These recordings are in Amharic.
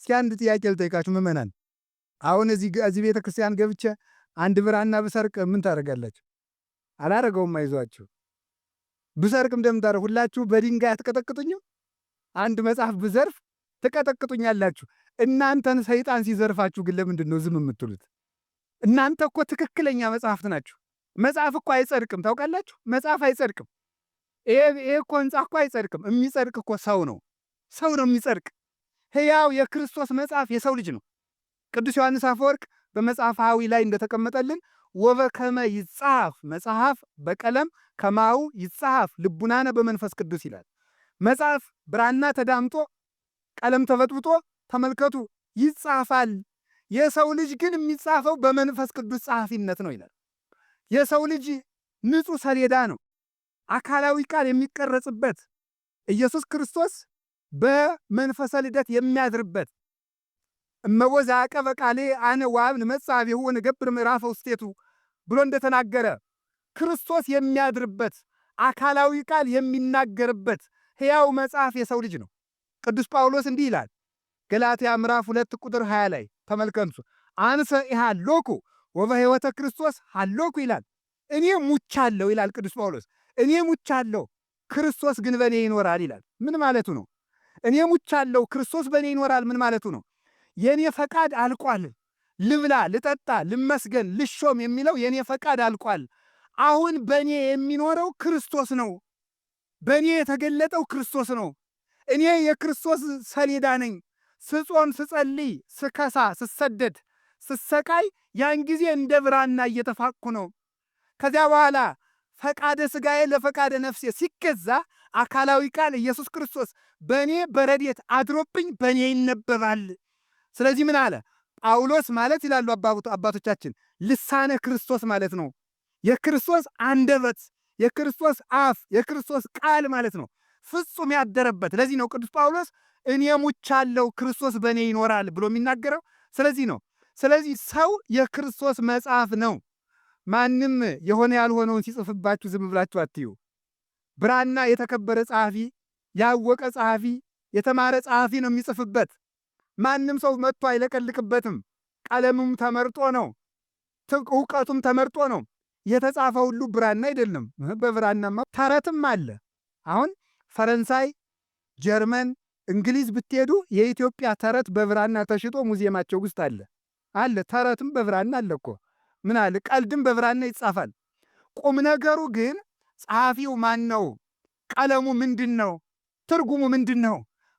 እስኪ አንድ ጥያቄ ልጠይቃችሁ ምዕመናን። አሁን እዚህ ቤተክርስቲያን ገብቼ አንድ ብራና ብሰርቅ ምን ታደርጋላችሁ? አላረገውም። አይዟችሁ። ብሰርቅም እንደምታደርጉ ሁላችሁ በድንጋይ አትቀጠቅጡኝም? አንድ መጽሐፍ ብዘርፍ ትቀጠቅጡኛላችሁ። እናንተን ሰይጣን ሲዘርፋችሁ ግን ለምንድን ነው ዝም የምትሉት? እናንተ እኮ ትክክለኛ መጽሐፍት ናችሁ። መጽሐፍ እኮ አይጸድቅም፣ ታውቃላችሁ? መጽሐፍ አይጸድቅም። ይሄ እኮ ህንፃ እኮ አይጸድቅም። የሚጸድቅ እኮ ሰው ነው። ሰው ነው የሚጸድቅ። ሕያው የክርስቶስ መጽሐፍ የሰው ልጅ ነው። ቅዱስ ዮሐንስ አፈወርቅ በመጽሐፈ ሐዊ ላይ እንደተቀመጠልን ወበከመ ይጻፍ መጽሐፍ በቀለም ከማሁ ይጻፍ ልቡናነ በመንፈስ ቅዱስ ይላል። መጽሐፍ ብራና ተዳምጦ ቀለም ተበጥብጦ ተመልከቱ ይጻፋል። የሰው ልጅ ግን የሚጻፈው በመንፈስ ቅዱስ ጸሐፊነት ነው ይላል። የሰው ልጅ ንጹሕ ሰሌዳ ነው፣ አካላዊ ቃል የሚቀረጽበት ኢየሱስ ክርስቶስ በመንፈሰ ልደት የሚያድርበት እመቦ ዘዐቀበ ቃሌ አነ ወአብን መጻቤሁ ወንገብር ምዕራፈ ውስቴቱ ብሎ እንደተናገረ ክርስቶስ የሚያድርበት አካላዊ ቃል የሚናገርበት ሕያው መጽሐፍ የሰው ልጅ ነው። ቅዱስ ጳውሎስ እንዲህ ይላል ገላትያ ምዕራፍ 2 ቁጥር 20 ላይ ተመልከቱ። አንሰ ኢሃሎኩ ወበሕይወተ ክርስቶስ ሃሎኩ ይላል። እኔ ሙቻለሁ ይላል ቅዱስ ጳውሎስ። እኔ ሙቻለሁ ክርስቶስ ግን በእኔ ይኖራል ይላል። ምን ማለቱ ነው? እኔ ሙቻለሁ ክርስቶስ በእኔ ይኖራል ምን ማለቱ ነው? የእኔ ፈቃድ አልቋል። ልብላ፣ ልጠጣ፣ ልመስገን፣ ልሾም የሚለው የእኔ ፈቃድ አልቋል። አሁን በእኔ የሚኖረው ክርስቶስ ነው። በእኔ የተገለጠው ክርስቶስ ነው። እኔ የክርስቶስ ሰሌዳ ነኝ። ስጾም፣ ስጸልይ፣ ስከሳ፣ ስሰደድ፣ ስሰቃይ ያን ጊዜ እንደ ብራና እየተፋቅኩ ነው። ከዚያ በኋላ ፈቃደ ሥጋዬ ለፈቃደ ነፍሴ ሲገዛ አካላዊ ቃል ኢየሱስ ክርስቶስ በእኔ በረድኤት አድሮብኝ በእኔ ይነበባል። ስለዚህ ምን አለ ጳውሎስ ማለት ይላሉ አባቶቻችን ልሳነ ክርስቶስ ማለት ነው። የክርስቶስ አንደበት፣ የክርስቶስ አፍ፣ የክርስቶስ ቃል ማለት ነው። ፍጹም ያደረበት። ለዚህ ነው ቅዱስ ጳውሎስ እኔ ሙቻለሁ ክርስቶስ በእኔ ይኖራል ብሎ የሚናገረው። ስለዚህ ነው። ስለዚህ ሰው የክርስቶስ መጽሐፍ ነው። ማንም የሆነ ያልሆነውን ሲጽፍባችሁ ዝም ብላችሁ አትዩ። ብራና የተከበረ ጸሐፊ፣ ያወቀ ጸሐፊ፣ የተማረ ጸሐፊ ነው የሚጽፍበት። ማንም ሰው መጥቶ አይለቀልቅበትም። ቀለሙም ተመርጦ ነው፣ እውቀቱም ተመርጦ ነው። የተጻፈ ሁሉ ብራና አይደለም። በብራናማ ተረትም አለ። አሁን ፈረንሳይ፣ ጀርመን፣ እንግሊዝ ብትሄዱ የኢትዮጵያ ተረት በብራና ተሽጦ ሙዚየማቸው ውስጥ አለ። ተረትም በብራና አለ እኮ። ምን አለ ቀልድም በብራና ይጻፋል። ቁም ነገሩ ግን ጸሐፊው ማን ነው? ቀለሙ ምንድን ነው? ትርጉሙ ምንድን ነው?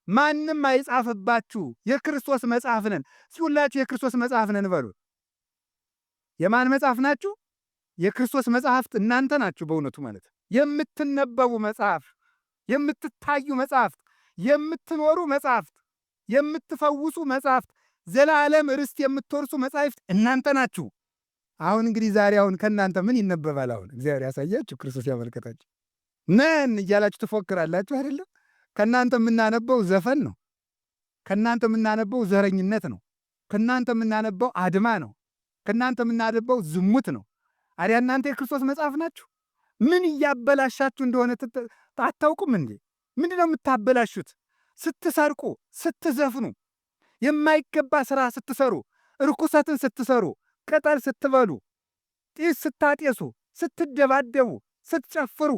ማንም አይጻፍባችሁ። የክርስቶስ መጽሐፍ ነን። ሲሁላችሁ የክርስቶስ መጽሐፍ ነን በሉ። የማን መጽሐፍ ናችሁ? የክርስቶስ መጽሐፍት እናንተ ናችሁ። በእውነቱ ማለት የምትነበቡ መጽሐፍ፣ የምትታዩ መጽሐፍት፣ የምትኖሩ መጽሐፍት፣ የምትፈውሱ መጽሐፍት፣ ዘላለም ርስት የምትወርሱ መጽሐፍት እናንተ ናችሁ። አሁን እንግዲህ ዛሬ ከእናንተ ምን ይነበባል? አሁን እግዚአብሔር ያሳያችሁ፣ ክርስቶስ ያመልከታችሁ። ነን እያላችሁ ትፎክራላችሁ አይደለም? ከእናንተ የምናነበው ዘፈን ነው። ከእናንተ የምናነበው ዘረኝነት ነው። ከእናንተ የምናነበው አድማ ነው። ከእናንተ የምናነበው ዝሙት ነው። አዲያ እናንተ የክርስቶስ መጽሐፍ ናችሁ። ምን እያበላሻችሁ እንደሆነ አታውቁም እንዴ? ምንድን ነው የምታበላሹት? ስትሰርቁ፣ ስትዘፍኑ፣ የማይገባ ሥራ ስትሰሩ፣ ርኩሰትን ስትሰሩ፣ ቅጠል ስትበሉ፣ ጢስ ስታጤሱ፣ ስትደባደቡ፣ ስትጨፍሩ፣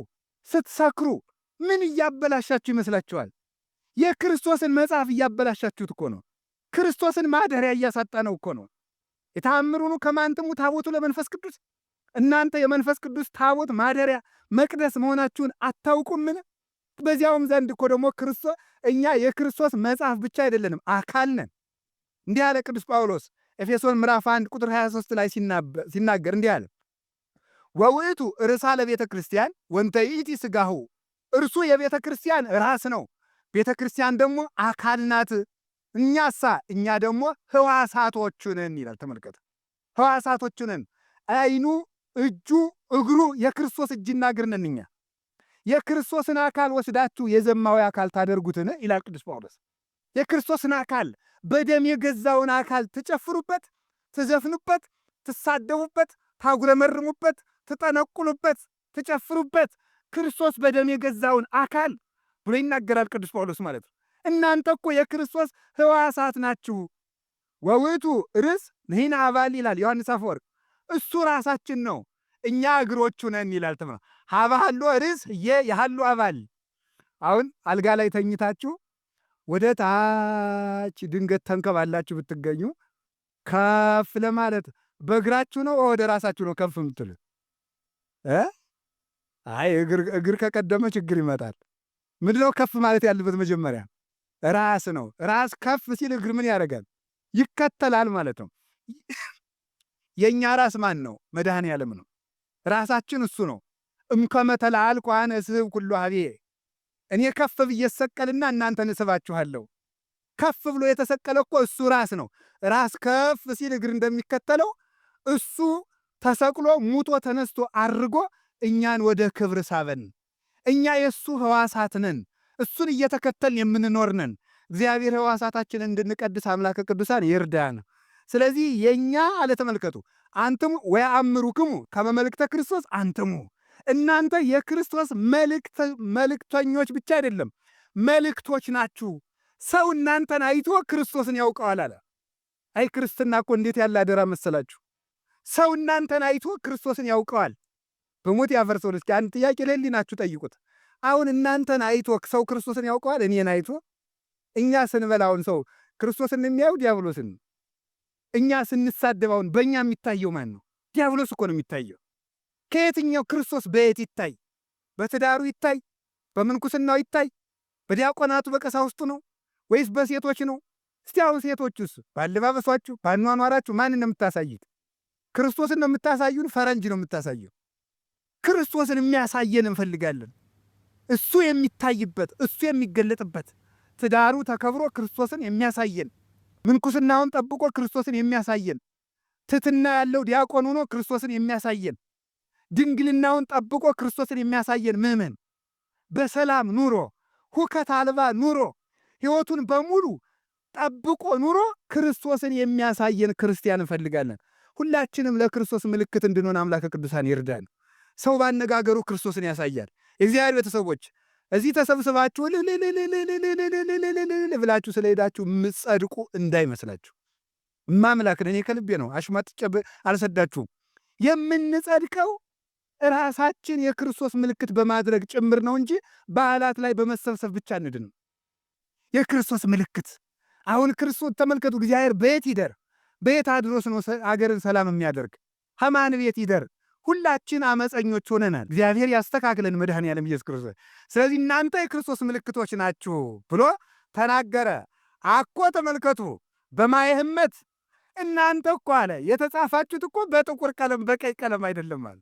ስትሰክሩ ምን እያበላሻችሁ ይመስላችኋል? የክርስቶስን መጽሐፍ እያበላሻችሁት እኮ ነው። ክርስቶስን ማደሪያ እያሳጣ ነው እኮ ነው። የተአምሩኑ ከማንትሙ ታቦቱ ለመንፈስ ቅዱስ። እናንተ የመንፈስ ቅዱስ ታቦት ማደሪያ መቅደስ መሆናችሁን አታውቁምን? በዚያውም ዘንድ እኮ ደግሞ ክርስቶስ እኛ የክርስቶስ መጽሐፍ ብቻ አይደለንም፣ አካል ነን። እንዲህ አለ ቅዱስ ጳውሎስ ኤፌሶን ምዕራፍ 1 ቁጥር 23 ላይ ሲናገር እንዲህ አለ ወውእቱ ርእሳ ለቤተ ክርስቲያን ወንተ ይእቲ ሥጋሁ። እርሱ የቤተ ክርስቲያን ራስ ነው፣ ቤተ ክርስቲያን ደግሞ አካል ናት። እኛ ደግሞ ሕዋሳቶቹ ነን ይላል። ተመልከቱ፣ ሕዋሳቶቹ ነን። አይኑ፣ እጁ፣ እግሩ የክርስቶስ እጅና እግር ነን እኛ። የክርስቶስን አካል ወስዳችሁ የዘማዊ አካል ታደርጉትን ይላል ቅዱስ ጳውሎስ። የክርስቶስን አካል በደም የገዛውን አካል ትጨፍሩበት፣ ትዘፍኑበት፣ ትሳደቡበት፣ ታጉረመርሙበት፣ ትጠነቁሉበት፣ ትጨፍሩበት ክርስቶስ በደም የገዛውን አካል ብሎ ይናገራል ቅዱስ ጳውሎስ ማለት ነው። እናንተ እኮ የክርስቶስ ሕዋሳት ናችሁ። ወውቱ ርስ ንሕነ አባል ይላል ዮሐንስ አፈወርቅ። እሱ ራሳችን ነው፣ እኛ እግሮቹ ነን ይላል ትምህርት። ሀበ ሀሎ ርስ የሀሎ አባል። አሁን አልጋ ላይ ተኝታችሁ ወደ ታች ድንገት ተንከባላችሁ ብትገኙ ከፍ ለማለት በእግራችሁ ነው ወደ ራሳችሁ ነው ከፍ የምትሉ? አይ እግር ከቀደመ ችግር ይመጣል። ምንድነው ከፍ ማለት ያለበት? መጀመሪያ ራስ ነው። ራስ ከፍ ሲል እግር ምን ያደርጋል? ይከተላል ማለት ነው። የእኛ ራስ ማን ነው? መድኃኔ ዓለም ነው። ራሳችን እሱ ነው። እምከመ ተለዓልኩ አነ እስሕብ ኩሎ ኀቤየ፣ እኔ ከፍ ብዬ እሰቀልና እናንተን እስባችኋለሁ። ከፍ ብሎ የተሰቀለ እኮ እሱ ራስ ነው። ራስ ከፍ ሲል እግር እንደሚከተለው እሱ ተሰቅሎ ሙቶ ተነስቶ አርጎ እኛን ወደ ክብር ሳበን። እኛ የእሱ ሕዋሳት ነን። እሱን እየተከተልን የምንኖር ነን። እግዚአብሔር ሕዋሳታችንን እንድንቀድስ አምላከ ቅዱሳን ይርዳን። ስለዚህ የእኛ አለ ተመልከቱ፣ አንትሙ ወየአምሩክሙ ከመ መልእክተ ክርስቶስ አንትሙ፣ እናንተ የክርስቶስ መልእክተኞች ብቻ አይደለም መልእክቶች ናችሁ። ሰው እናንተን አይቶ ክርስቶስን ያውቀዋል አለ። አይ ክርስትና እኮ እንዴት ያለ አደራ መሰላችሁ! ሰው እናንተን አይቶ ክርስቶስን ያውቀዋል። በሞት ያፈርሰው። እስኪ አንድ ጥያቄ ለሕሊናችሁ ጠይቁት። አሁን እናንተን አይቶ ሰው ክርስቶስን ያውቀዋል? እኔን አይቶ? እኛ ስንበላውን ሰው ክርስቶስን የሚያዩ ዲያብሎስን። እኛ ስንሳደባውን በእኛ የሚታየው ማን ነው? ዲያብሎስ እኮ ነው የሚታየው። ከየትኛው ክርስቶስ በየት ይታይ? በትዳሩ ይታይ? በምንኩስናው ይታይ? በዲያቆናቱ በቀሳውስቱ ነው ወይስ በሴቶች ነው? እስቲ አሁን ሴቶቹስ ባለባበሷችሁ ባኗኗራችሁ ማንን ነው የምታሳዩት? ክርስቶስን ነው የምታሳዩን? ፈረንጅ ነው የምታሳየው? ክርስቶስን የሚያሳየን እንፈልጋለን። እሱ የሚታይበት እሱ የሚገለጥበት ትዳሩ ተከብሮ ክርስቶስን የሚያሳየን፣ ምንኩስናውን ጠብቆ ክርስቶስን የሚያሳየን፣ ትሕትና ያለው ዲያቆን ሆኖ ክርስቶስን የሚያሳየን፣ ድንግልናውን ጠብቆ ክርስቶስን የሚያሳየን ምእመን በሰላም ኑሮ ሁከት አልባ ኑሮ ሕይወቱን በሙሉ ጠብቆ ኑሮ ክርስቶስን የሚያሳየን ክርስቲያን እንፈልጋለን። ሁላችንም ለክርስቶስ ምልክት እንድንሆን አምላከ ቅዱሳን ይርዳን። ሰው ባነጋገሩ ክርስቶስን ያሳያል። የእግዚአብሔር ቤተሰቦች እዚህ ተሰብስባችሁ ብላችሁ ስለሄዳችሁ የምትጸድቁ እንዳይመስላችሁ። ማምላክን እኔ ከልቤ ነው፣ አሽሟጥጬ አልሰዳችሁም። የምንጸድቀው ራሳችን የክርስቶስ ምልክት በማድረግ ጭምር ነው እንጂ በዓላት ላይ በመሰብሰብ ብቻ እንድንም። የክርስቶስ ምልክት አሁን ክርስቶስ ተመልከቱ። እግዚአብሔር በየት ይደር? በየት አድሮስ ነው አገርን ሰላም የሚያደርግ? ከማን ቤት ይደር? ሁላችን አመፀኞች ሆነናል። እግዚአብሔር ያስተካክለን መድኃኔ ዓለም ኢየሱስ ክርስቶስ። ስለዚህ እናንተ የክርስቶስ ምልክቶች ናችሁ ብሎ ተናገረ። አኮ ተመልከቱ በማየ ሕመት፣ እናንተ እኮ አለ የተጻፋችሁት እኮ በጥቁር ቀለም በቀይ ቀለም አይደለም አለ።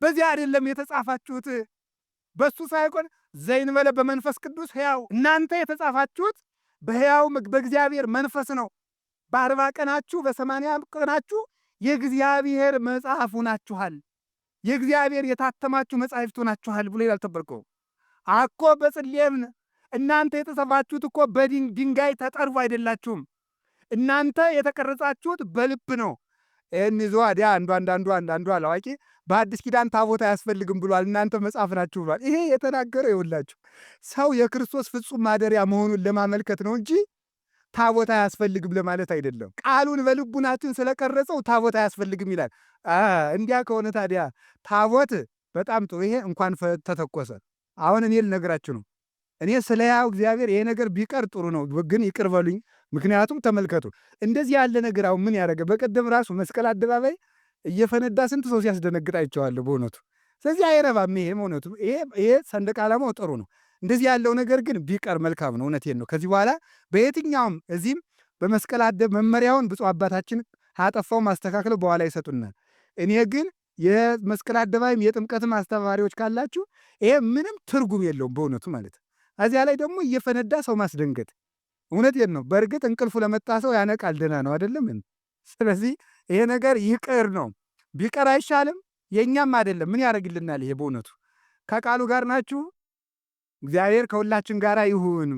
በዚህ አይደለም የተጻፋችሁት፣ በሱ ሳይሆን ዘእንበለ በመንፈስ ቅዱስ ሕያው። እናንተ የተጻፋችሁት በሕያው በእግዚአብሔር መንፈስ ነው። በ40 ቀናችሁ በ80 ቀናችሁ የእግዚአብሔር መጽሐፍ ሆናችኋል፣ የእግዚአብሔር የታተማችሁ መጻሕፍት ሆናችኋል ብሎ ይላል። ተበልኮ አኮ በጽሌምን፣ እናንተ የተጻፋችሁት እኮ በድንጋይ ተጠርቦ አይደላችሁም። እናንተ የተቀረጻችሁት በልብ ነው። ይህን ይዞ ወዲያ አንዱ አላዋቂ በአዲስ ኪዳን ታቦት አያስፈልግም ብሏል፣ እናንተ መጽሐፍ ናችሁ ብሏል። ይሄ የተናገረው ይኸውላችሁ ሰው የክርስቶስ ፍጹም ማደሪያ መሆኑን ለማመልከት ነው እንጂ ታቦት አያስፈልግም ለማለት አይደለም። ቃሉን በልቡናችን ስለቀረጸው ታቦት አያስፈልግም ይላል። እንዲያ ከሆነ ታዲያ ታቦት በጣም ጥሩ፣ ይሄ እንኳን ተተኮሰ። አሁን እኔ ልነግራችሁ ነው። እኔ ስለ ያው እግዚአብሔር ይሄ ነገር ቢቀር ጥሩ ነው፣ ግን ይቅር በሉኝ። ምክንያቱም ተመልከቱ እንደዚህ ያለ ነገር አሁን ምን ያደረገ፣ በቀደም ራሱ መስቀል አደባባይ እየፈነዳ ስንት ሰው ሲያስደነግጥ አይቼዋለሁ በእውነቱ። ስለዚህ አይረባም ይሄ እውነቱ። ይሄ ሰንደቅ ዓላማው ጥሩ ነው። እንደዚህ ያለው ነገር ግን ቢቀር መልካም ነው። እውነቴን ነው። ከዚህ በኋላ በየትኛውም እዚህም በመስቀል መመሪያውን ብፁዕ አባታችን አጠፋው ማስተካከለው በኋላ ይሰጡናል። እኔ ግን የመስቀል አደባባይም የጥምቀትም አስተማሪዎች ካላችሁ ይሄ ምንም ትርጉም የለውም በእውነቱ ማለት። እዚያ ላይ ደግሞ እየፈነዳ ሰው ማስደንገጥ እውነቴን ነው። በእርግጥ እንቅልፉ ለመጣ ሰው ያነቃል፣ ደህና ነው አይደለም። ስለዚህ ይሄ ነገር ይቅር ነው። ቢቀር አይሻልም? የእኛም አይደለም ምን ያደርግልናል? ይሄ በእውነቱ ከቃሉ ጋር ናችሁ። እግዚአብሔር ከሁላችን ጋር ይሁን።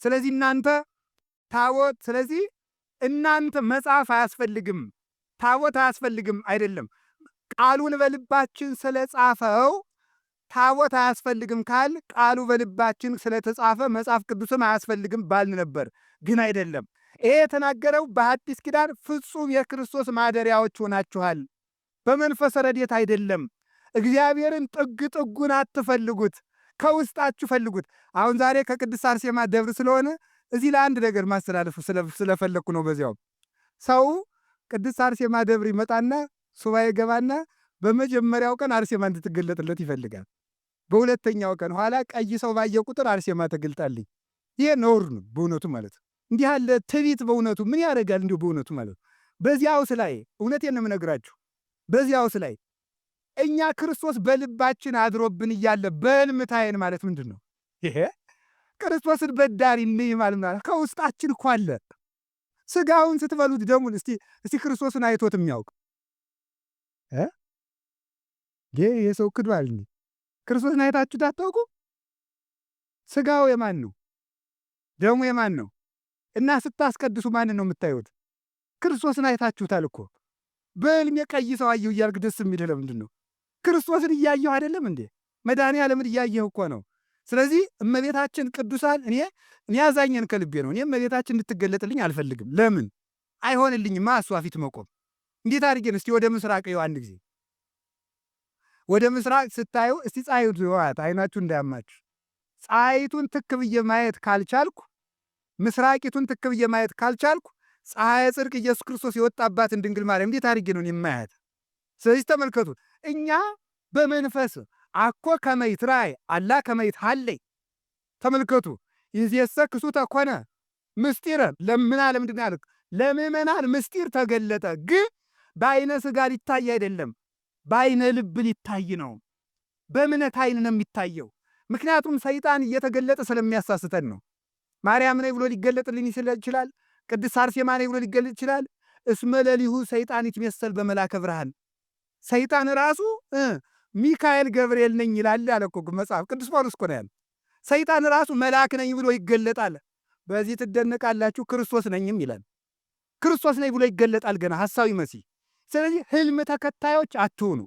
ስለዚህ እናንተ ታቦት፣ ስለዚህ እናንተ መጽሐፍ አያስፈልግም ታቦት አያስፈልግም አይደለም፣ ቃሉን በልባችን ስለጻፈው ታቦት አያስፈልግም ካል ቃሉ በልባችን ስለተጻፈ መጽሐፍ ቅዱስም አያስፈልግም ባልን ነበር። ግን አይደለም። ይሄ የተናገረው በአዲስ ኪዳን ፍጹም የክርስቶስ ማደሪያዎች ሆናችኋል። በመንፈስ ረድኤት አይደለም። እግዚአብሔርን ጥግ ጥጉን አትፈልጉት፣ ከውስጣችሁ ፈልጉት። አሁን ዛሬ ከቅድስት አርሴማ ደብር ስለሆነ እዚህ ለአንድ ነገር ማስተላለፍ ስለፈለግኩ ነው። በዚያው ሰው ቅድስት አርሴማ ደብር ይመጣና ሱባኤ ገባና በመጀመሪያው ቀን አርሴማ እንድትገለጥለት ይፈልጋል። በሁለተኛው ቀን ኋላ ቀይ ሰው ባየ ቁጥር አርሴማ ተገልጣልኝ። ይሄ ነውር ነው በእውነቱ ማለት ነው። እንዲህ ያለ ትዕቢት በእውነቱ ምን ያደርጋል? እንዲሁ በእውነቱ ማለት ነው። በዚያውስ ላይ እውነቴን ነው የምነግራችሁ። በዚያውስ ላይ እኛ ክርስቶስ በልባችን አድሮብን እያለ በሕልም ታየን ማለት ምንድን ነው? ይሄ ክርስቶስን በዳሪ እንይ ማለት ከውስጣችን እኮ አለ። ስጋውን ስትበሉት ደሙን እስቲ ክርስቶስን አይቶት የሚያውቅ ይሄ የሰው ክዷል። ክርስቶስን አይታችሁት አታውቁ? ስጋው የማን ነው? ደሙ የማን ነው? እና ስታስቀድሱ ማንን ነው የምታዩት? ክርስቶስን አይታችሁታል እኮ። በሕልሜ ቀይ ሰው አየሁ እያልክ ደስ የሚልህ ለምንድን ነው? ክርስቶስን እያየሁ አይደለም እንዴ? መድኃኔዓለምን እያየሁ እኮ ነው። ስለዚህ እመቤታችን ቅዱሳን እኔ ያዛኘን ከልቤ ነው። እኔ እመቤታችን እንድትገለጥልኝ አልፈልግም። ለምን አይሆንልኝማ? እሷ ፊት መቆም እንዴት አድርጌን? እስቲ ወደ ምስራቅ ይኸው አንድ ጊዜ ወደ ምስራቅ ስታዩ እስቲ ፀሐይቱ ይዋት አይናችሁ እንዳያማችሁ። ፀሐይቱን ትክ ብዬ ማየት ካልቻልኩ፣ ምስራቂቱን ትክ ብዬ ማየት ካልቻልኩ ፀሐይ ጽድቅ ኢየሱስ ክርስቶስ የወጣባትን ድንግል ማርያም እንዴት አድርጌ ነው የማያት? ስለዚህ ተመልከቱ፣ እኛ በመንፈስ አኮ ከመይት ራይ አላ ከመይት ሃለይ። ተመልከቱ፣ ይዜሰ ክሱተ ኮነ ምስጢረ ለምን አለ ምንድን ያለ ለምእመናን ምስጢር ተገለጠ። ግን በአይነ ስጋ ሊታይ አይደለም፣ በአይነ ልብ ሊታይ ነው። በእምነት አይን ነው የሚታየው። ምክንያቱም ሰይጣን እየተገለጠ ስለሚያሳስተን ነው። ማርያም ነኝ ብሎ ሊገለጥልኝ ይችላል። ቅድስት አርሴማ ነኝ ብሎ ሊገለጥ ይችላል። እስመ ለሊሁ ሰይጣን ይትመሰል በመላከ ብርሃን። ሰይጣን ራሱ ሚካኤል ገብርኤል ነኝ ይላል አለ እኮ መጽሐፍ ቅዱስ ጳውሎስ እኮ ነው ያለ። ሰይጣን ራሱ መልአክ ነኝ ብሎ ይገለጣል። በዚህ ትደነቃላችሁ፣ ክርስቶስ ነኝም ይላል። ክርስቶስ ነኝ ብሎ ይገለጣል ገና ሐሳዊ መሲህ። ስለዚህ ህልም ተከታዮች አትሁኑ።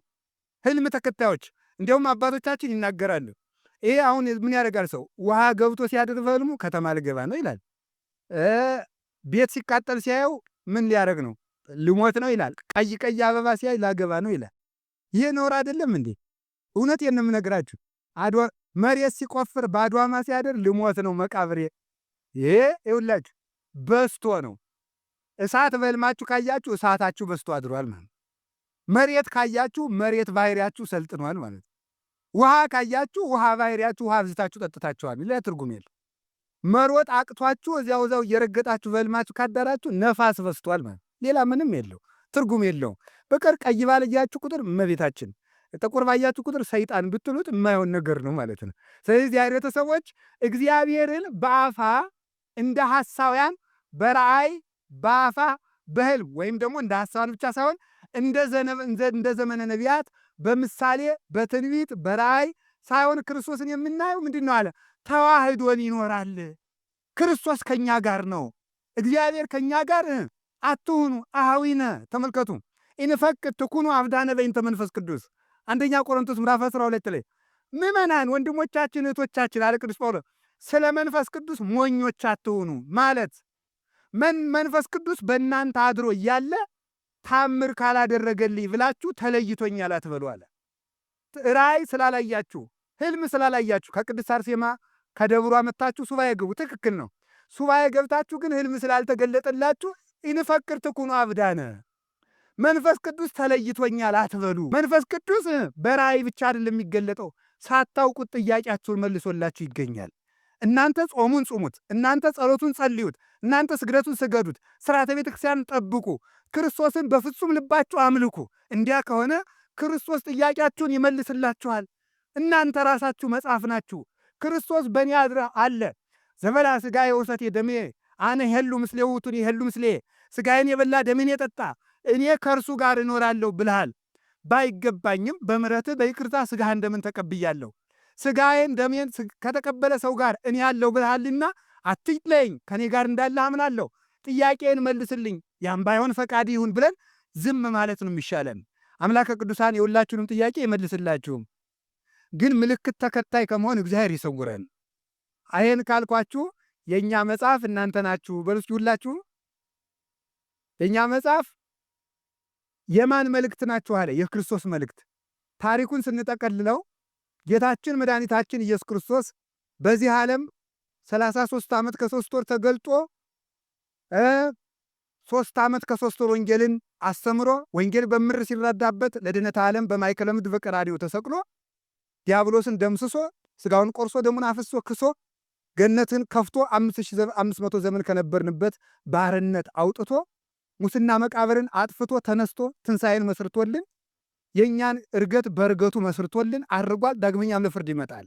ህልም ተከታዮች እንዲያውም አባቶቻችን ይናገራሉ። ይሄ አሁን ምን ያደርጋል ሰው? ውሃ ገብቶ ሲያድር በህልሙ ከተማ ልገባ ነው ይላል። ቤት ሲቃጠል ሲያየው ምን ሊያደርግ ነው? ልሞት ነው ይላል። ቀይ ቀይ አበባ ሲያይ ላገባ ነው ይላል። ይሄ ኖር አይደለም እንዴ? እውነቴን ነው የምነግራችሁ። መሬት ሲቆፍር በአድዋማ ሲያድር ልሞት ነው መቃብሬ። ይሄ ይውላችሁ በስቶ ነው። እሳት በህልማችሁ ካያችሁ እሳታችሁ በስቶ አድሯል ማለት። መሬት ካያችሁ መሬት ባህሪያችሁ ሰልጥኗል ማለት። ውሃ ካያችሁ ውሃ ባህሪያችሁ ውሃ አብዝታችሁ ጠጥታችኋል። ሌላ ትርጉም የለው። መሮጥ አቅቷችሁ እዚያው እየረገጣችሁ በህልማችሁ ካዳራችሁ ነፋስ በስቷል ማለት። ሌላ ምንም የለው፣ ትርጉም የለው። በቀር ቀይ ባለያችሁ ቁጥር እመቤታችን፣ ጥቁር ባያችሁ ቁጥር ሰይጣን ብትሉት የማይሆን ነገር ነው ማለት ነው። ስለዚህ ዚያሬ ቤተሰቦች እግዚአብሔርን በአፋ እንደ ሐሳውያን በራእይ በአፋ በህልም ወይም ደግሞ እንደ ሐሳውያን ብቻ ሳይሆን እንደ ዘመነ ነቢያት በምሳሌ በትንቢት በራእይ ሳይሆን ክርስቶስን የምናየው ምንድን ነው አለ? ተዋህዶን ይኖራል። ክርስቶስ ከኛ ጋር ነው። እግዚአብሔር ከኛ ጋር አትሁኑ አሃዊነ። ተመልከቱ፣ ኢንፈቅድ ትኩኑ አብዳነ በእንተ መንፈስ ቅዱስ አንደኛ ቆሮንቶስ ምዕራፍ 12 ላይ ምእመናን ወንድሞቻችን እህቶቻችን አለ ቅዱስ ጳውሎስ ስለ መንፈስ ቅዱስ ሞኞች አትሁኑ ማለት መንፈስ ቅዱስ በእናንተ አድሮ እያለ ታምር ካላደረገልኝ ብላችሁ ተለይቶኛል አትበሉ አለ። ራእይ ስላላያችሁ ህልም ስላላያችሁ ከቅድስት አርሴማ ከደብሯ መጥታችሁ ሱባኤ ግቡ፣ ትክክል ነው። ሱባኤ ገብታችሁ ግን ህልም ስላልተገለጠላችሁ ኢንፈቅድ ትኩኑ አብዳነ መንፈስ ቅዱስ ተለይቶኛል አትበሉ። መንፈስ ቅዱስ በራእይ ብቻ አይደለም የሚገለጠው፣ ሳታውቁት ጥያቄያችሁን መልሶላችሁ ይገኛል። እናንተ ጾሙን ጹሙት፣ እናንተ ጸሎቱን ጸልዩት፣ እናንተ ስግደቱን ስገዱት፣ ሥርዓተ ቤተ ክርስቲያን ጠብቁ፣ ክርስቶስን በፍጹም ልባችሁ አምልኩ። እንዲያ ከሆነ ክርስቶስ ጥያቄያችሁን ይመልስላችኋል። እናንተ ራሳችሁ መጽሐፍ ናችሁ። ክርስቶስ በእኔ አለ። ዘበላ ሥጋዬ ወሰቴ ደሜ አነ ይሄሉ ምስሌ ውእቱኒ ይሄሉ ምስሌ። ሥጋዬን የበላ ደሜን የጠጣ እኔ ከእርሱ ጋር እኖራለሁ ብልሃል። ባይገባኝም በምሕረትህ በይቅርታ ሥጋህን ደምን ተቀብያለሁ። ሥጋዬን ደሜን ከተቀበለ ሰው ጋር እኔ ያለው ብልሃልና አትለየኝ፣ ከእኔ ጋር እንዳለ አምናለሁ። ጥያቄን መልስልኝ፣ ያም ባይሆን ፈቃድ ይሁን ብለን ዝም ማለት ነው የሚሻለን። አምላከ ቅዱሳን የሁላችሁንም ጥያቄ ይመልስላችሁም። ግን ምልክት ተከታይ ከመሆን እግዚአብሔር ይሰውረን። ይሄን ካልኳችሁ የእኛ መጽሐፍ እናንተ ናችሁ በሉ እስኪ ሁላችሁ። የእኛ መጽሐፍ የማን መልእክት ናችሁ አለ? የክርስቶስ መልእክት። ታሪኩን ስንጠቀልለው ጌታችን መድኃኒታችን ኢየሱስ ክርስቶስ በዚህ ዓለም 33 ዓመት ከ3 ወር ተገልጦ 3 ዓመት ከ3 ወር ወንጌልን አስተምሮ ወንጌል በምድር ሲረዳበት ለድኅነተ ዓለም በማእከለ ምድር በቀራንዮ ተሰቅሎ ዲያብሎስን ደምስሶ ሥጋውን ቆርሶ ደሙን አፍስሶ ክሶ ገነትን ከፍቶ 5500 ዘመን ከነበርንበት ባርነት አውጥቶ ሙስና መቃብርን አጥፍቶ ተነስቶ ትንሣኤን መስርቶልን የእኛን እርገት በእርገቱ መስርቶልን አድርጓል። ዳግመኛም ለፍርድ ይመጣል።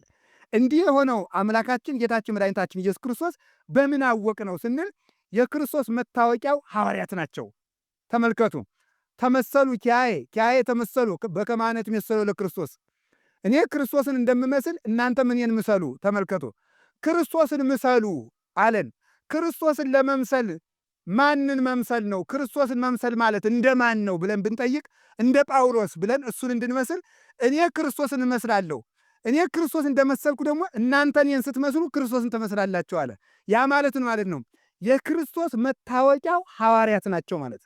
እንዲህ የሆነው አምላካችን ጌታችን መድኃኒታችን ኢየሱስ ክርስቶስ በምን አወቅ ነው ስንል የክርስቶስ መታወቂያው ሐዋርያት ናቸው። ተመልከቱ። ተመሰሉ ኪያዬ ተመሰሉ በከመ አነ እትሜሰሎ ለክርስቶስ፣ እኔ ክርስቶስን እንደምመስል እናንተም እኔን ምሰሉ። ተመልከቱ። ክርስቶስን ምሰሉ አለን። ክርስቶስን ለመምሰል ማንን መምሰል ነው? ክርስቶስን መምሰል ማለት እንደማን ነው ብለን ብንጠይቅ እንደ ጳውሎስ ብለን እሱን እንድንመስል እኔ ክርስቶስን እመስላለሁ፣ እኔ ክርስቶስ እንደመሰልኩ ደግሞ እናንተ እኔን ስትመስሉ ክርስቶስን ትመስላላችሁ አለ። ያ ማለትን ማለት ነው የክርስቶስ መታወቂያው ሐዋርያት ናቸው ማለት